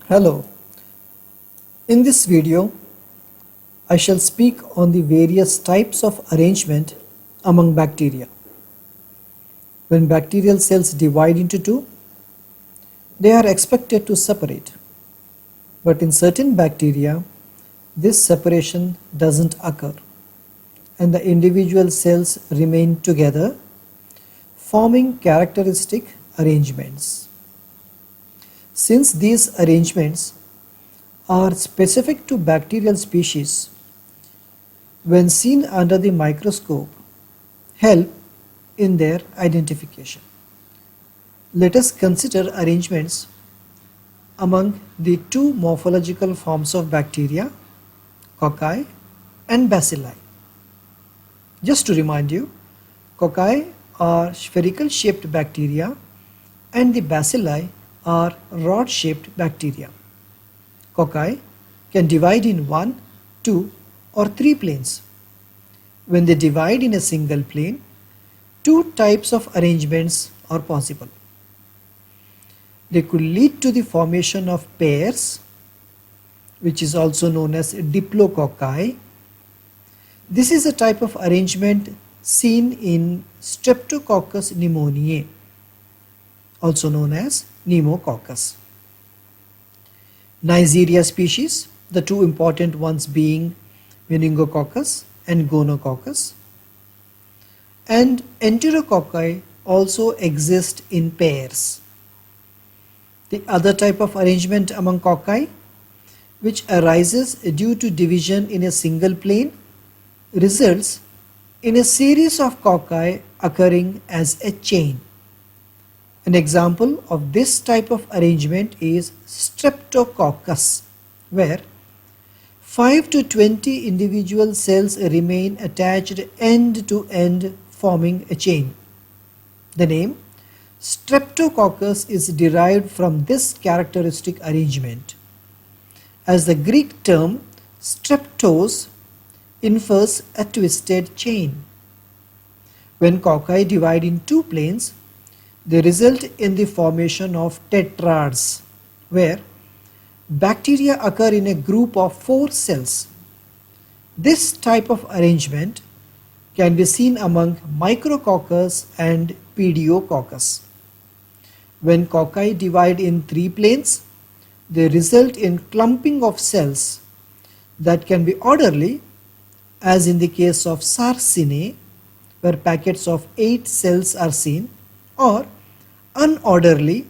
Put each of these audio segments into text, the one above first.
Hello, in this video I shall speak on the various types of arrangement among bacteria. When bacterial cells divide into two, they are expected to separate. But in certain bacteria, this separation doesn't occur and the individual cells remain together, forming characteristic arrangements. Since these arrangements are specific to bacterial species, when seen under the microscope, help in their identification. Let us consider arrangements among the two morphological forms of bacteria, cocci and bacilli. Just to remind you, cocci are spherical shaped bacteria and the bacilli are rod shaped bacteria. Cocci can divide in 1, 2 or 3 planes. When they divide in a single plane, two types of arrangements are possible. They could lead to the formation of pairs, which is also known as diplococci. This is a type of arrangement seen in Streptococcus pneumoniae, also known as pneumococcus. Neisseria species, the two important ones being meningococcus and gonococcus, and enterococci also exist in pairs. The other type of arrangement among cocci, which arises due to division in a single plane, results in a series of cocci occurring as a chain. An example of this type of arrangement is Streptococcus, where 5 to 20 individual cells remain attached end to end, forming a chain. The name Streptococcus is derived from this characteristic arrangement, as the Greek term streptos infers a twisted chain. When cocci divide in two planes, they result in the formation of tetrads, where bacteria occur in a group of 4 cells. This type of arrangement can be seen among Micrococcus and Pediococcus. When cocci divide in 3 planes, they result in clumping of cells that can be orderly, as in the case of Sarcinae, where packets of 8 cells are seen, or unorderly,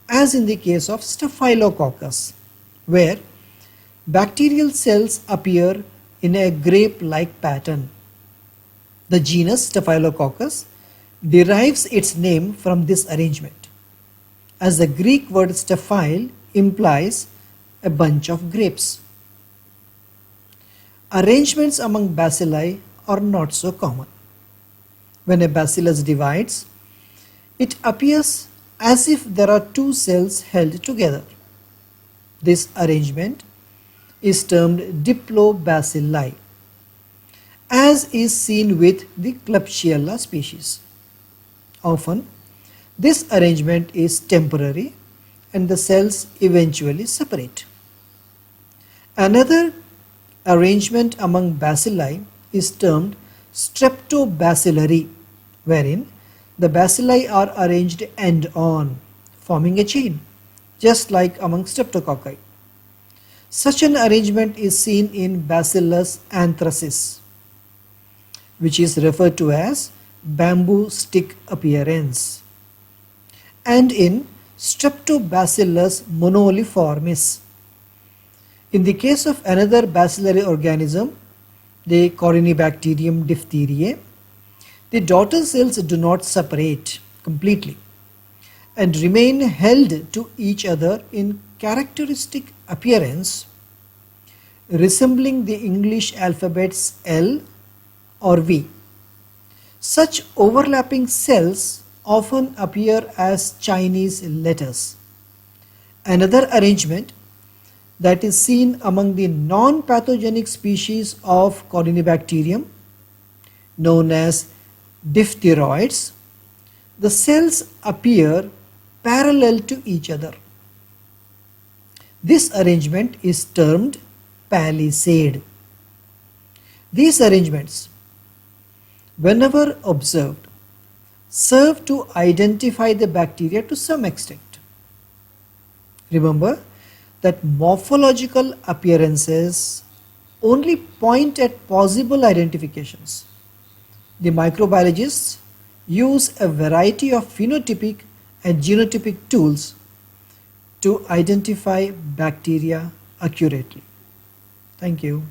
as in the case of Staphylococcus, where bacterial cells appear in a grape-like pattern. The genus Staphylococcus derives its name from this arrangement, as the Greek word staphyle implies a bunch of grapes. Arrangements among bacilli are not so common. When a bacillus divides, it appears as if there are 2 cells held together. This arrangement is termed diplobacilli, as is seen with the Klebsiella species. Often, this arrangement is temporary and the cells eventually separate. Another arrangement among bacilli is termed streptobacillary, wherein the bacilli are arranged end-on, forming a chain, just like among streptococci. Such an arrangement is seen in Bacillus anthracis, which is referred to as bamboo stick appearance, and in Streptobacillus monoliformis. In the case of another bacillary organism, the Corynebacterium diphtheriae, the daughter cells do not separate completely and remain held to each other in characteristic appearance resembling the English alphabets L or V. Such overlapping cells often appear as Chinese letters. Another arrangement that is seen among the non-pathogenic species of Corynebacterium, known as diphtheroids, the cells appear parallel to each other. This arrangement is termed palisade. These arrangements, whenever observed, serve to identify the bacteria to some extent. Remember that morphological appearances only point at possible identifications. The microbiologists use a variety of phenotypic and genotypic tools to identify bacteria accurately. Thank you.